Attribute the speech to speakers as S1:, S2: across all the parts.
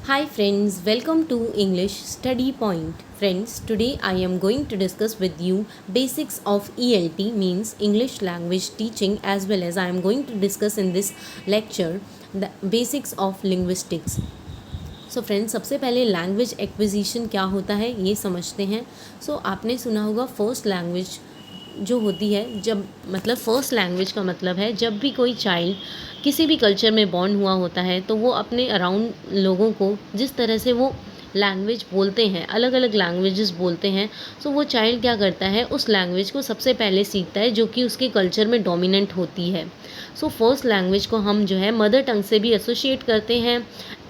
S1: Hi friends, welcome to English Study Point. Friends, today I am going to discuss with you basics of ELT means English language teaching, as well as I am going to discuss in this lecture the basics of linguistics. So friends, सबसे पहले language acquisition क्या होता है ये समझते हैं. आपने सुना होगा फर्स्ट लैंग्वेज जो होती है, जब मतलब फर्स्ट लैंग्वेज का मतलब है जब भी कोई चाइल्ड किसी भी कल्चर में बॉर्न हुआ होता है तो वो अपने अराउंड लोगों को जिस तरह से वो लैंग्वेज बोलते हैं, अलग अलग लैंग्वेजेस बोलते हैं, वो चाइल्ड क्या करता है, उस लैंग्वेज को सबसे पहले सीखता है जो कि उसके कल्चर में डोमिनेंट होती है. फर्स्ट लैंग्वेज को हम जो है मदर टंग से भी एसोशिएट करते हैं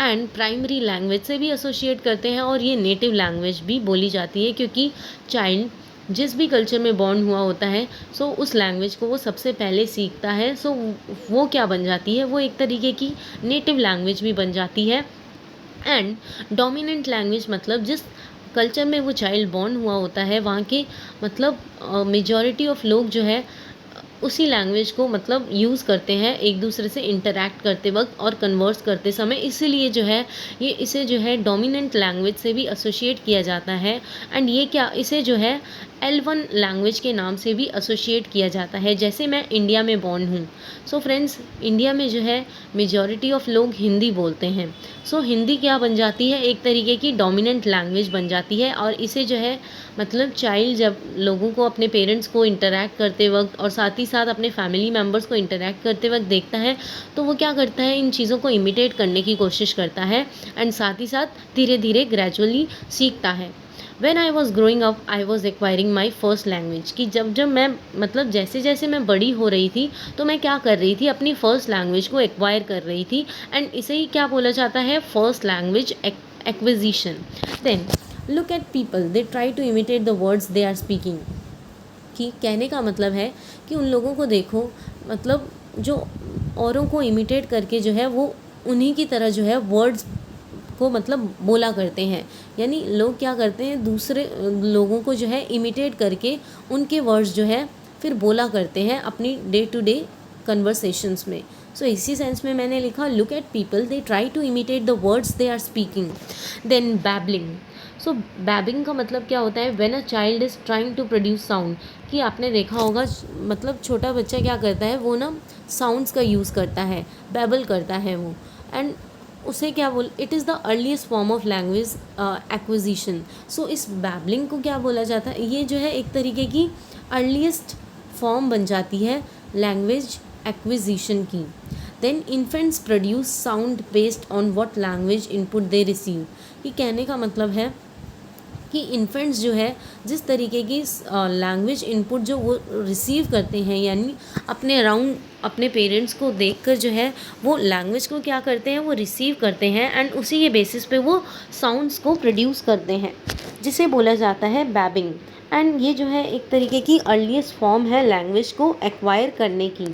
S1: एंड प्राइमरी लैंग्वेज से भी एसोशिएट करते हैं, और ये नेटिव लैंग्वेज भी बोली जाती है क्योंकि चाइल्ड जिस भी कल्चर में बॉर्न हुआ होता है उस लैंग्वेज को वो सबसे पहले सीखता है. वो क्या बन जाती है, वो एक तरीके की नेटिव लैंग्वेज भी बन जाती है. एंड डोमिनेंट लैंग्वेज मतलब जिस कल्चर में वो चाइल्ड बॉर्न हुआ होता है वहाँ के मतलब मेजॉरिटी ऑफ लोग जो है उसी लैंग्वेज को मतलब यूज़ करते हैं एक दूसरे से इंटरैक्ट करते वक्त और कन्वर्स करते समय, इसीलिए जो है ये इसे जो है डोमिनेंट लैंग्वेज से भी एसोशिएट किया जाता है. एंड ये क्या, इसे जो है L1 लैंग्वेज के नाम से भी एसोशिएट किया जाता है. जैसे मैं इंडिया में बॉर्न हूँ, फ्रेंड्स इंडिया में जो है मेजॉरिटी ऑफ लोग हिंदी बोलते हैं. हिंदी क्या बन जाती है, एक तरीके की डोमिनेंट लैंग्वेज बन जाती है, और इसे जो है मतलब चाइल्ड जब लोगों को, अपने पेरेंट्स को इंटरैक्ट करते वक्त और साथ ही साथ अपने फैमिली मेम्बर्स को इंटरैक्ट करते वक्त देखता है तो वो क्या करता है, इन चीज़ों को इमिटेट करने की कोशिश करता है एंड साथ ही साथ धीरे धीरे ग्रेजुअली सीखता है. When I was growing up I was acquiring my first language, कि जब जब मैं मतलब जैसे जैसे मैं बड़ी हो रही थी तो मैं क्या कर रही थी, अपनी फ़र्स्ट लैंग्वेज को एक्वायर कर रही थी. एंड इसे ही क्या बोला जाता है, first language acquisition. Then look at people, they try to imitate the words they are speaking. कि कहने का मतलब है कि उन लोगों को देखो, मतलब जो औरों को इमिटेट करके जो है वो उन्हीं की तरह जो है वर्ड्स को मतलब बोला करते हैं. यानी लोग क्या करते हैं, दूसरे लोगों को जो है इमिटेट करके उनके वर्ड्स जो है फिर बोला करते हैं अपनी डे टू डे कन्वर्सेशंस में. इसी सेंस में मैंने लिखा, look at people, they try to imitate the words they are speaking. Then babbling. Babbling का मतलब क्या होता है, when a child is trying to produce sound. कि आपने देखा होगा मतलब छोटा बच्चा क्या करता है, वो ना साउंड्स का यूज़ करता है, बैबल करता है वो. एंड उसे क्या बोल, it is the earliest form of language acquisition. इस बैबलिंग को क्या बोला जाता है, ये जो है एक तरीके की अर्लीस्ट फॉर्म बन जाती है लैंग्वेज एक्विजिशन की. Then infants produce sound based on what language input they receive. ये कहने का मतलब है कि इन्फेंट्स जो है जिस तरीके की लैंग्वेज इनपुट जो वो रिसीव करते हैं, यानी अपने अराउंड अपने पेरेंट्स को देखकर जो है वो लैंग्वेज को क्या करते हैं, वो रिसीव करते हैं एंड उसी के बेसिस पे वो साउंड्स को प्रोड्यूस करते हैं, जिसे बोला जाता है बैबिंग. एंड ये जो है एक तरीके की अर्लीस्ट फॉर्म है लैंग्वेज को एक्वायर करने की.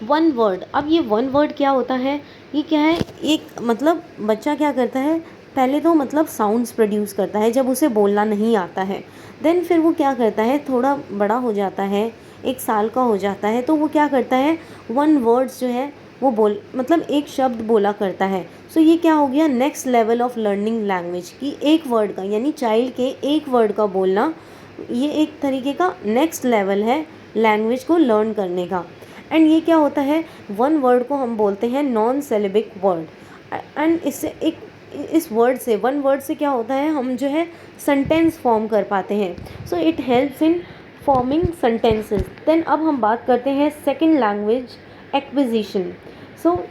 S1: One word. अब ये वन वर्ड क्या होता है, ये क्या है, एक मतलब बच्चा क्या करता है, पहले तो मतलब साउंड्स प्रोड्यूस करता है जब उसे बोलना नहीं आता है. देन फिर वो क्या करता है, थोड़ा बड़ा हो जाता है, 1 साल का हो जाता है, तो वो क्या करता है, वन वर्ड्स जो है वो बोल मतलब एक शब्द बोला करता है. ये क्या हो गया, next level of learning language. की एक वर्ड का, यानी चाइल्ड के एक वर्ड का बोलना, ये एक तरीके का नेक्स्ट लेवल है लैंग्वेज को लर्न करने का. एंड ये क्या होता है, वन वर्ड को हम बोलते हैं नॉन सेलेबिक वर्ड. एंड इससे एक इस वर्ड से, वन वर्ड से क्या होता है, हम जो है सेंटेंस फॉर्म कर पाते हैं. It helps in forming sentences. Then अब हम बात करते हैं second language acquisition.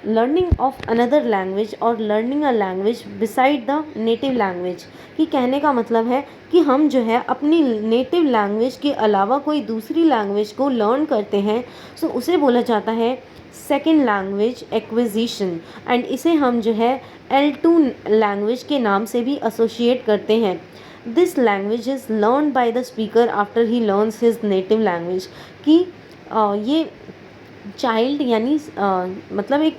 S1: Learning of another language और learning a language beside the native language. कि कहने का मतलब है कि हम जो है अपनी नेटिव लैंग्वेज के अलावा कोई दूसरी लैंग्वेज को लर्न करते हैं, उसे बोला जाता है सेकेंड लैंग्वेज एक्विजिशन. एंड इसे हम जो है L2 लैंग्वेज के नाम से भी एसोशिएट करते हैं. This language is learn by the speaker after he learns his native language. कि ये चाइल्ड यानी मतलब एक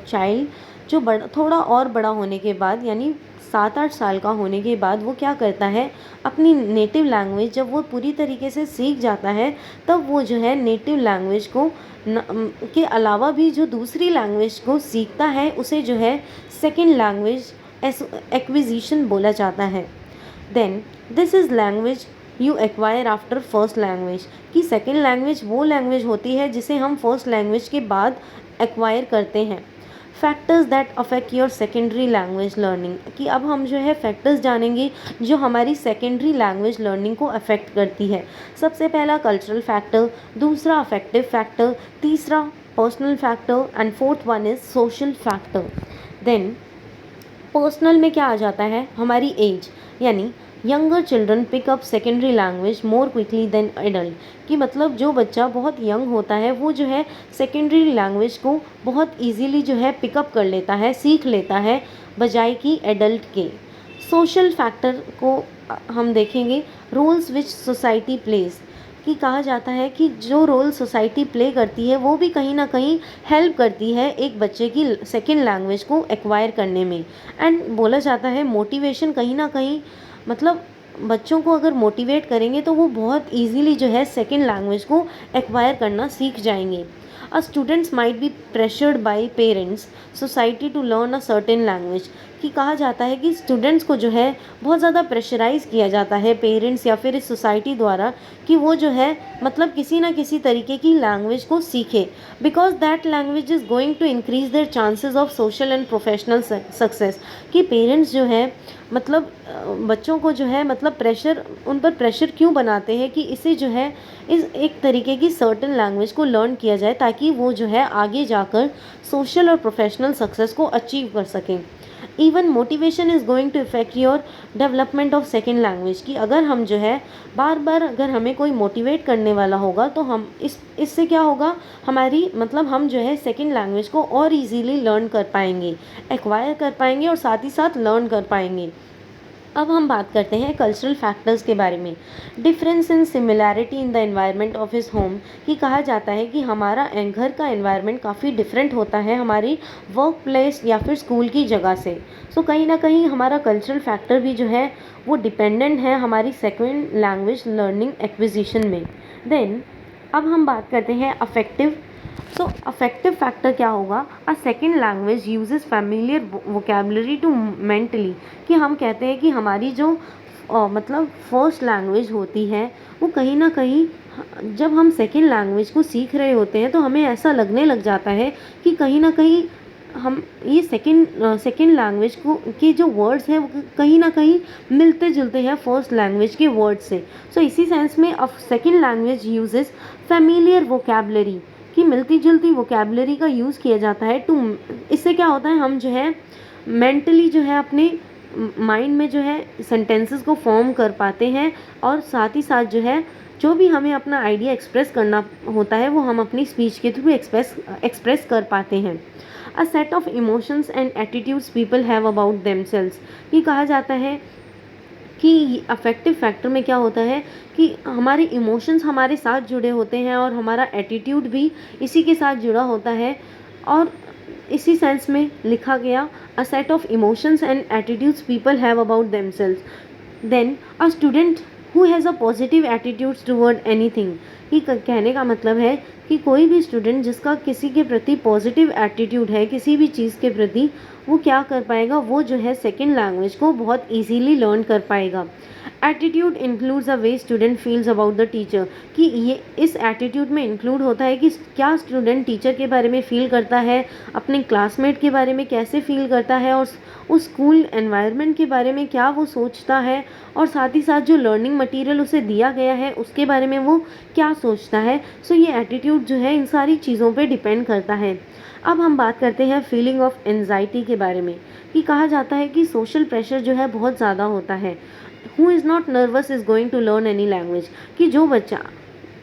S1: चाइल्ड जो थोड़ा और बड़ा होने के बाद यानी 7-8 साल का होने के बाद वो क्या करता है, अपनी नेटिव लैंग्वेज जब वो पूरी तरीके से सीख जाता है तब वो जो है नेटिव लैंग्वेज को के अलावा भी जो दूसरी लैंग्वेज को सीखता है उसे जो है सेकेंड लैंग्वेज एक्विजिशन बोला जाता है। Then this is language you acquire after first language, कि सेकेंड लैंग्वेज वो लैंग्वेज होती है जिसे हम फर्स्ट लैंग्वेज के बाद एक्वायर करते हैं। Factors that affect your secondary language learning, कि अब हम जो है फैक्टर्स जानेंगे जो हमारी सेकेंडरी लैंग्वेज लर्निंग को अफेक्ट करती है। सबसे पहला कल्चरल फैक्टर, दूसरा अफेक्टिव फैक्टर, तीसरा personal factor and fourth one is social factor. Then personal में क्या आ जाता है, हमारी एज, यानी younger children pick up secondary language more quickly than adult, कि मतलब जो बच्चा बहुत यंग होता है वो जो है सेकेंडरी लैंग्वेज को बहुत इजीली जो है पिकअप कर लेता है, सीख लेता है, बजाय कि एडल्ट के। सोशल फैक्टर को हम देखेंगे, रोल्स विच सोसाइटी प्लेज, कि कहा जाता है कि जो रोल सोसाइटी प्ले करती है वो भी कहीं ना कहीं हेल्प करती है एक बच्चे की सेकेंड लैंग्वेज को एक्वायर करने में। एंड बोला जाता है मोटिवेशन कहीं ना कहीं, मतलब बच्चों को अगर मोटिवेट करेंगे तो वो बहुत इजीली जो है सेकेंड लैंग्वेज को एक्वायर करना सीख जाएंगे। Students might be pressured by parents society to learn a certain language, कि कहा जाता है कि स्टूडेंट्स को जो है बहुत ज़्यादा प्रेशराइज़ किया जाता है पेरेंट्स या फिर इस सोसाइटी द्वारा कि वो जो है मतलब किसी ना किसी तरीके की लैंग्वेज को सीखे, because that language is going to increase their chances of social and professional success, कि पेरेंट्स जो है मतलब बच्चों को जो है मतलब प्रेशर, उन पर प्रेशर क्यों बनाते हैं कि इसे जो है इस एक तरीके की सर्टेन लैंग्वेज को लर्न किया जाए ताकि वो जो है आगे जाकर सोशल और प्रोफेशनल सक्सेस को अचीव कर सकें। Even motivation is going to effect your development of second language, की अगर हम जो है बार बार अगर हमें कोई मोटिवेट करने वाला होगा तो हम इससे क्या होगा, हमारी मतलब हम जो है सेकेंड लैंग्वेज को और इजीली लर्न कर पाएंगे, एक्वायर कर पाएंगे और साथ ही साथ लर्न कर पाएंगे। अब हम बात करते हैं कल्चरल फैक्टर्स के बारे में। Difference in similarity in the environment of his home, कि कहा जाता है कि हमारा घर का एनवायरनमेंट काफ़ी डिफरेंट होता है हमारी वर्क प्लेस या फिर स्कूल की जगह से। सो कहीं ना कहीं हमारा कल्चरल फैक्टर भी जो है वो डिपेंडेंट है हमारी सेकेंड लैंग्वेज लर्निंग एक्विजिशन में। देन अब हम बात करते हैं अफेक्टिव। सो अफेक्टिव फैक्टर क्या होगा, a second language uses familiar vocabulary to mentally, कि हम कहते हैं कि हमारी जो मतलब फर्स्ट लैंग्वेज होती है वो कहीं ना कहीं जब हम सेकेंड लैंग्वेज को सीख रहे होते हैं तो हमें ऐसा लगने लग जाता है कि कहीं ना कहीं हम ये सेकेंड लैंग्वेज को के जो वर्ड्स हैं वो कहीं ना कहीं मिलते जुलते हैं फर्स्ट लैंग्वेज के वर्ड से। सो इसी सेंस में second language uses familiar vocabulary, कि मिलती जुलती वोकेबलरी का यूज़ किया जाता है टू, इससे क्या होता है हम जो है मेंटली जो है अपने माइंड में जो है सेंटेंसेस को फॉर्म कर पाते हैं और साथ ही साथ जो है जो भी हमें अपना आइडिया एक्सप्रेस करना होता है वो हम अपनी स्पीच के थ्रू एक्सप्रेस कर पाते हैं। अ set of emotions and attitudes people have about themselves, ये कहा जाता है कि अफेक्टिव फैक्टर में क्या होता है कि हमारे इमोशंस हमारे साथ जुड़े होते हैं और हमारा एटीट्यूड भी इसी के साथ जुड़ा होता है। और इसी सेंस में लिखा गया, a set of emotions and attitudes people have about themselves. Then a student who has a positive attitudes toward anything, कि कहने का मतलब है कि कोई भी स्टूडेंट जिसका किसी के प्रति पॉजिटिव एटीट्यूड है किसी भी चीज़ के प्रति, वो क्या कर पाएगा, वो जो है सेकेंड लैंग्वेज को बहुत इजीली लर्न कर पाएगा। Attitude includes a way student feels about the teacher, कि ये इस एटीट्यूड में इंक्लूड होता है कि क्या स्टूडेंट टीचर के बारे में फ़ील करता है, अपने क्लासमेट के बारे में कैसे फ़ील करता है और उस स्कूल एनवायरनमेंट के बारे में क्या वो सोचता है और साथ ही साथ जो लर्निंग मटेरियल उसे दिया गया है उसके बारे में वो क्या सोचता है। सो ये एटीट्यूड जो है इन सारी चीज़ों पे डिपेंड करता है। अब हम बात करते हैं फीलिंग ऑफ एंजाइटी के बारे में, कि कहा जाता है कि सोशल प्रेशर जो है बहुत ज़्यादा होता है। Who is not nervous is going to learn any language, कि जो बच्चा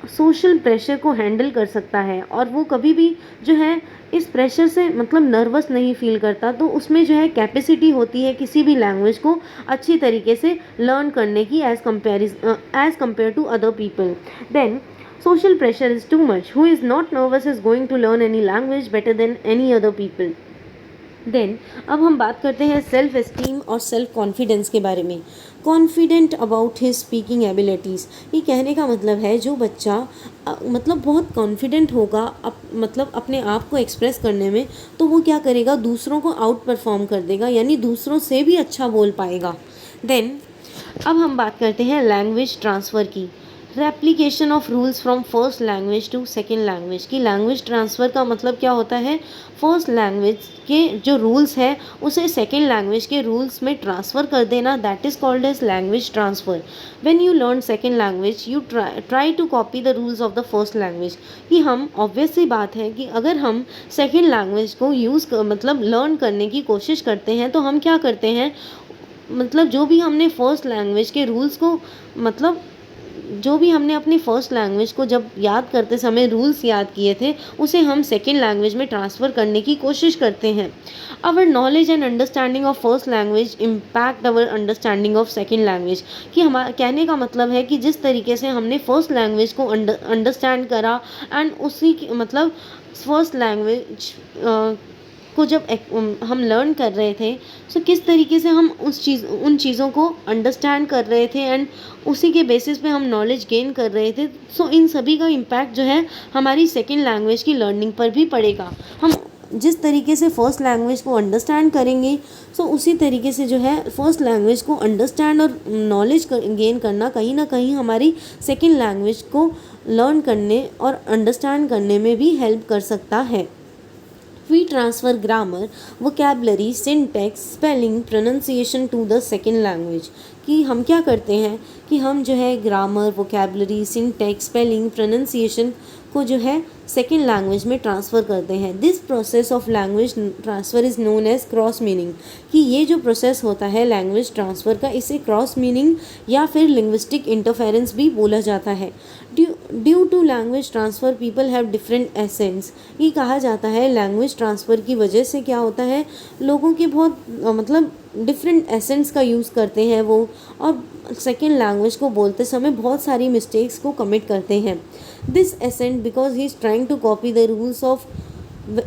S1: सोशल प्रेशर को हैंडल कर सकता है और वो कभी भी जो है इस प्रेशर से मतलब नर्वस नहीं फील करता, तो उसमें जो है कैपेसिटी होती है किसी भी लैंग्वेज को अच्छी तरीके से लर्न करने की age compare to other people. Then social pressure is too much. Who is not nervous is going to learn any language better than any other people. Then अब हम बात करते हैं सेल्फ एस्टीम और सेल्फ कॉन्फिडेंस के बारे में। Confident about his speaking abilities, ये कहने का मतलब है जो बच्चा मतलब बहुत कॉन्फिडेंट होगा मतलब अपने आप को एक्सप्रेस करने में, तो वो क्या करेगा, दूसरों को आउट परफॉर्म कर देगा, यानी दूसरों से भी अच्छा बोल पाएगा। देन अब हम बात करते हैं लैंग्वेज ट्रांसफ़र की। Replication of rules from first language to second language की लैंग्वेज ट्रांसफ़र का मतलब क्या होता है, फर्स्ट लैंग्वेज के जो रूल्स है उसे सेकेंड लैंग्वेज के रूल्स में ट्रांसफ़र कर देना, that is called as language transfer. When you learn second language you try to copy the rules of the first language. कि हम ऑब्वियस सी बात है कि अगर हम सेकेंड लैंग्वेज को मतलब लर्न करने की कोशिश करते हैं तो हम क्या करते हैं, मतलब जो भी हमने फर्स्ट लैंग्वेज के रूल्स को मतलब जो भी हमने अपनी फर्स्ट लैंग्वेज को जब याद करते समय रूल्स याद किए थे उसे हम सेकेंड लैंग्वेज में ट्रांसफ़र करने की कोशिश करते हैं। Our knowledge and understanding of first language impact our understanding of second language. कि हमारा कहने का मतलब है कि जिस तरीके से हमने फर्स्ट लैंग्वेज को अंडरस्टैंड करा एंड मतलब फर्स्ट लैंग्वेज को जब हम लर्न कर रहे थे, सो किस तरीके से हम उन चीज़ों को अंडरस्टैंड कर रहे थे एंड उसी के बेसिस पे हम नॉलेज गेन कर रहे थे, सो इन सभी का इम्पैक्ट जो है हमारी सेकेंड लैंग्वेज की लर्निंग पर भी पड़ेगा। हम जिस तरीके से फर्स्ट लैंग्वेज को अंडरस्टैंड करेंगे, सो उसी तरीके से जो है फर्स्ट लैंग्वेज को अंडरस्टैंड और नॉलेज गेन करना कहीं ना कहीं हमारी सेकेंड लैंग्वेज को लर्न करने और अंडरस्टैंड करने में भी हेल्प कर सकता है। We transfer grammar, vocabulary, syntax, spelling, pronunciation to the second language। कि हम क्या करते हैं कि हम जो है grammar, vocabulary, syntax, spelling, pronunciation को जो है सेकेंड लैंग्वेज में ट्रांसफ़र करते हैं। This process of language transfer is known as cross meaning. कि ये जो प्रोसेस होता है लैंग्वेज ट्रांसफ़र का, इसे क्रॉस मीनिंग या फिर लिंग्विस्टिक इंटरफेरेंस भी बोला जाता है। Due to language transfer people have different accents. ये कहा जाता है लैंग्वेज ट्रांसफ़र की वजह से क्या होता है, लोगों के बहुत मतलब डिफरेंट एसेंट्स का यूज़ करते हैं वो, और सेकेंड लैंग्वेज को बोलते समय बहुत सारी मिस्टेक्स को कमिट करते हैं। This accent because he is trying to copy the rules of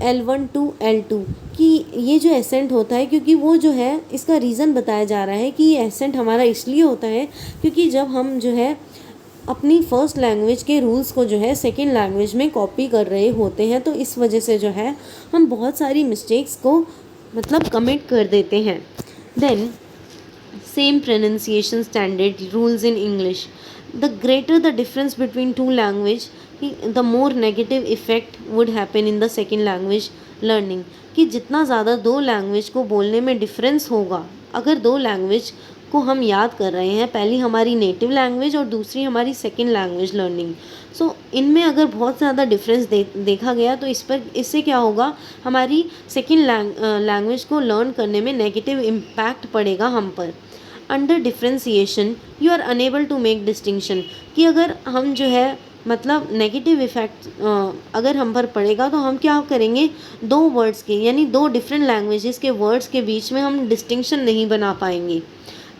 S1: L1 to L2। कि ये जो एसेंट होता है, क्योंकि वो जो है इसका रीज़न बताया जा रहा है कि ये एसेंट हमारा इसलिए होता है क्योंकि जब हम जो है अपनी फर्स्ट लैंग्वेज के रूल्स को जो है सेकेंड लैंग्वेज में कॉपी कर रहे होते हैं, तो इस वजह से जो है हम बहुत सारी मिस्टेक्स को मतलब कमिट कर देते हैं। Then same pronunciation standard rules in English. The greater the difference between two language, the more negative effect would happen in the second language learning। कि जितना ज़्यादा दो लैंग्वेज को बोलने में डिफरेंस होगा, अगर दो लैंग्वेज को हम याद कर रहे हैं, पहली हमारी नेटिव लैंग्वेज और दूसरी हमारी सेकेंड लैंग्वेज लर्निंग, सो इनमें अगर बहुत ज़्यादा डिफरेंस देखा गया तो इससे क्या होगा, हमारी सेकेंड लैंग्वेज को लर्न करने में नेगेटिव इम्पैक्ट पड़ेगा हम पर। Under differentiation you are unable to make distinction. कि अगर हम जो है मतलब नेगेटिव इफ़ेक्ट अगर हम पर पड़ेगा तो हम क्या करेंगे, दो वर्ड्स के यानी दो डिफरेंट लैंग्वेजेस के वर्ड्स के बीच में हम डिस्टिंक्शन नहीं बना पाएंगे।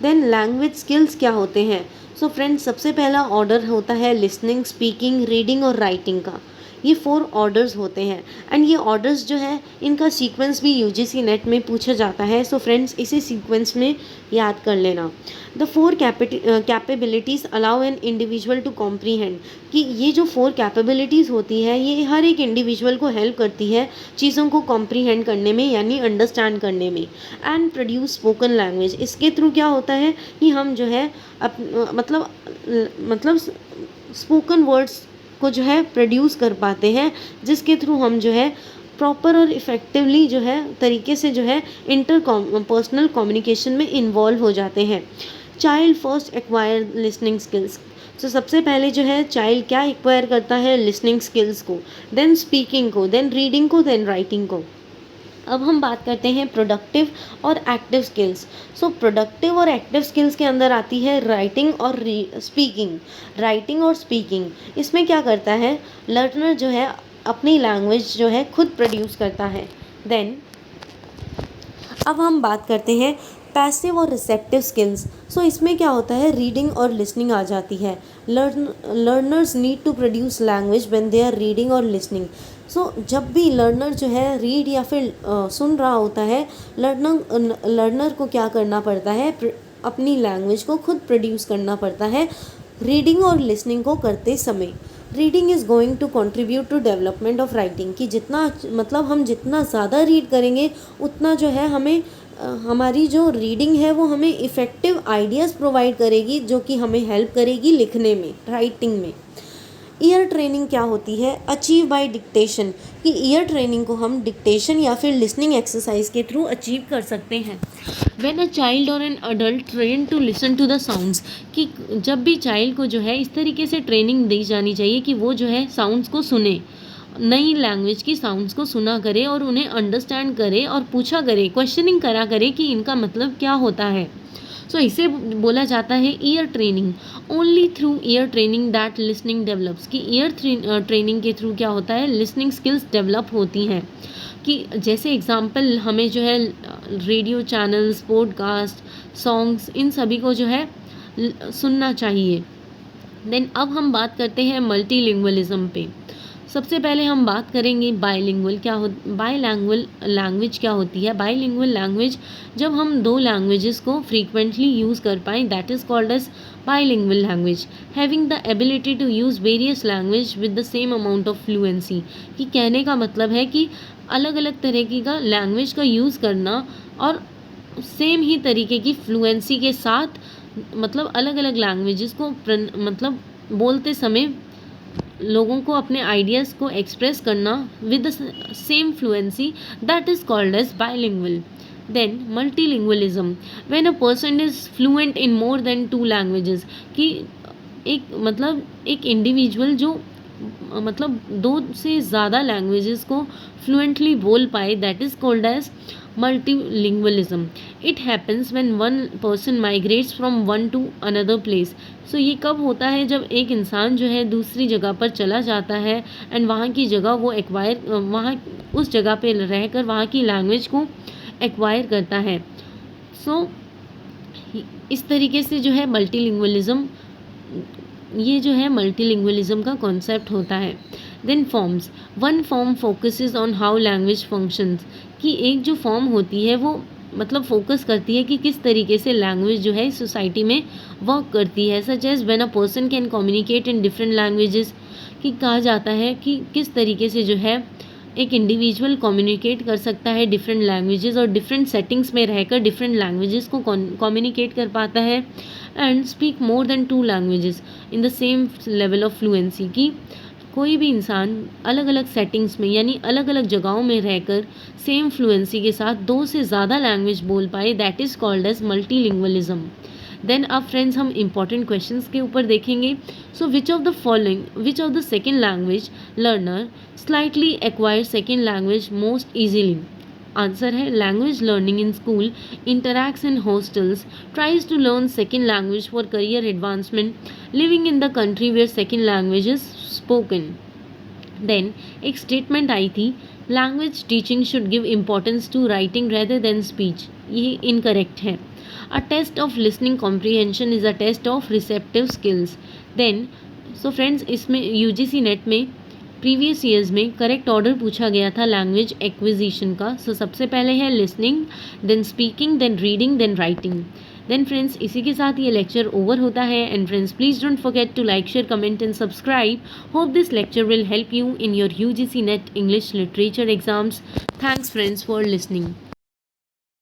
S1: देन लैंग्वेज स्किल्स क्या होते हैं। सो फ्रेंड्स, सबसे पहला ऑर्डर होता है लिसनिंग, स्पीकिंग, रीडिंग और राइटिंग का। ये 4 ऑर्डर्स होते हैं एंड ये ऑर्डर्स जो है इनका सीक्वेंस भी यूजीसी नेट में पूछा जाता है। सो फ्रेंड्स, इसे सीक्वेंस में याद कर लेना। The 4 capabilities allow an individual to comprehend. कि ये जो 4 कैपेबिलिटीज़ होती है ये हर एक इंडिविजुअल को हेल्प करती है चीज़ों को कॉम्प्रीहेंड करने में यानी अंडरस्टैंड करने में। एंड प्रोड्यूस स्पोकन लैंग्वेज, इसके थ्रू क्या होता है कि हम जो है मतलब स्पोकन वर्ड्स को जो है प्रोड्यूस कर पाते हैं, जिसके थ्रू हम जो है प्रॉपर और इफ़ेक्टिवली जो है तरीके से जो है पर्सनल कम्युनिकेशन में इन्वॉल्व हो जाते हैं। Child first acquire listening skills. तो सबसे पहले जो है चाइल्ड क्या एक्वायर करता है, लिसनिंग स्किल्स को, देन स्पीकिंग को, देन रीडिंग को, देन राइटिंग को। अब हम बात करते हैं प्रोडक्टिव और एक्टिव स्किल्स। सो प्रोडक्टिव और एक्टिव स्किल्स के अंदर आती है राइटिंग और स्पीकिंग। राइटिंग और स्पीकिंग इसमें क्या करता है, लर्नर जो है अपनी लैंग्वेज जो है खुद प्रोड्यूस करता है। देन अब हम बात करते हैं पैसिव और रिसेप्टिव स्किल्स। सो इसमें क्या होता है, रीडिंग और लिसनिंग आ जाती है। Learners need to produce language when they are reading और लिसनिंग। जब भी लर्नर जो है रीड या फिर सुन रहा होता है, लर्नर को क्या करना पड़ता है, अपनी लैंग्वेज को खुद प्रोड्यूस करना पड़ता है रीडिंग और लिसनिंग को करते समय। Reading is going to contribute to development of writing, कि जितना मतलब हम जितना ज़्यादा रीड करेंगे उतना जो है हमें हमारी जो रीडिंग है वो हमें इफ़ेक्टिव आइडियाज़ प्रोवाइड करेगी, जो कि हमें हेल्प करेगी लिखने में, राइटिंग में। ईयर ट्रेनिंग क्या होती है, अचीव बाय डिक्टेशन, कि ईयर ट्रेनिंग को हम डिक्टेशन या फिर लिसनिंग एक्सरसाइज के थ्रू अचीव कर सकते हैं। व्हेन अ चाइल्ड और an adult train to listen to the sounds, कि जब भी चाइल्ड को जो है इस तरीके से ट्रेनिंग दी जानी चाहिए कि वो जो है साउंड्स को सुने, नई लैंग्वेज की साउंड्स को सुना करे और उन्हें अंडरस्टैंड करे और पूछा करे, क्वेश्चनिंग करा करे कि इनका मतलब क्या होता है। इसे बोला जाता है ear training. Only through ear training that listening develops, कि ईयर ट्रेनिंग के थ्रू क्या होता है, लिसनिंग स्किल्स डेवलप होती हैं। कि जैसे एग्जांपल हमें जो है रेडियो चैनल्स, पॉडकास्ट, सॉन्ग्स, इन सभी को जो है सुनना चाहिए। देन अब हम बात करते हैं मल्टीलिंगुअलिज्म पे। सबसे पहले हम बात करेंगे बायलिंगुअल बायलैंग्वेज लैंग्वेज क्या होती है। बायलिंगुअल लैंग्वेज, जब हम दो लैंग्वेजेस को फ्रीक्वेंटली यूज़ कर पाएँ, that is called as bilingual language. Having the ability to use various language with the same amount of fluency, कि कहने का मतलब है कि अलग अलग तरीके का लैंग्वेज का यूज़ करना और सेम ही तरीके की फ्लुएंसी के साथ, मतलब अलग अलग लैंग्वेजेस को मतलब बोलते समय लोगों को अपने आइडियाज़ को एक्सप्रेस करना with the same fluency, that is called as bilingual. Then multilingualism, when a person is fluent in more than 2 languages, कि एक इंडिविजुअल जो मतलब 2 से ज़्यादा लैंग्वेजेस को फ्लुएंटली बोल पाए, that is called as multilingualism. It happens when one person migrates from one to another place. ये कब होता है, जब एक इंसान जो है दूसरी जगह पर चला जाता है एंड वहाँ की जगह वो वहाँ उस जगह पे रहकर वहाँ की लैंग्वेज को एक्वायर करता है। इस तरीके से जो है मल्टीलिंगुअलिज्म, ये जो है मल्टीलिंगुअलिज्म का कॉन्सेप्ट होता है। Then forms, one form focuses on how language functions, कि एक जो फॉर्म होती है वो मतलब फोकस करती है कि किस तरीके से लैंग्वेज जो है सोसाइटी में वर्क करती है। Such as when a person can communicate in different languages, कि कहा जाता है कि किस तरीके से जो है एक इंडिविजुअल कम्युनिकेट कर सकता है डिफरेंट लैंग्वेजेस, और डिफरेंट सेटिंग्स में रहकर डिफरेंट लैंग्वेजेस को कम्युनिकेट कर पाता है, and speak more than 2 languages in the same level of fluency, की कोई भी इंसान अलग अलग सेटिंग्स में यानी अलग अलग जगहों में रहकर सेम फ्लुएंसी के साथ 2 से ज़्यादा लैंग्वेज बोल पाए, that is called as multilingualism. Then अब फ्रेंड्स हम इंपॉर्टेंट क्वेश्चंस के ऊपर देखेंगे। Which of the second language learner slightly acquire second language most easily. Answer है language learning in school, interacts in hostels, tries to learn second language for career advancement, living in the country where second language is spoken. Then एक statement आई थी, language teaching should give importance to writing rather then speech. ये incorrect है। A test of listening comprehension is a test of receptive skills. Then friends, इसमें UGC NET में previous years में correct order पूछा गया था लैंग्वेज एक्विजिशन का। सबसे पहले है listening, then speaking, then reading, then writing. Then friends, इसी के साथ ये लेक्चर ओवर होता है। And friends, please don't forget to like, share, comment and subscribe. Hope this lecture will help you in your UGC NET English Literature exams. Thanks friends for listening.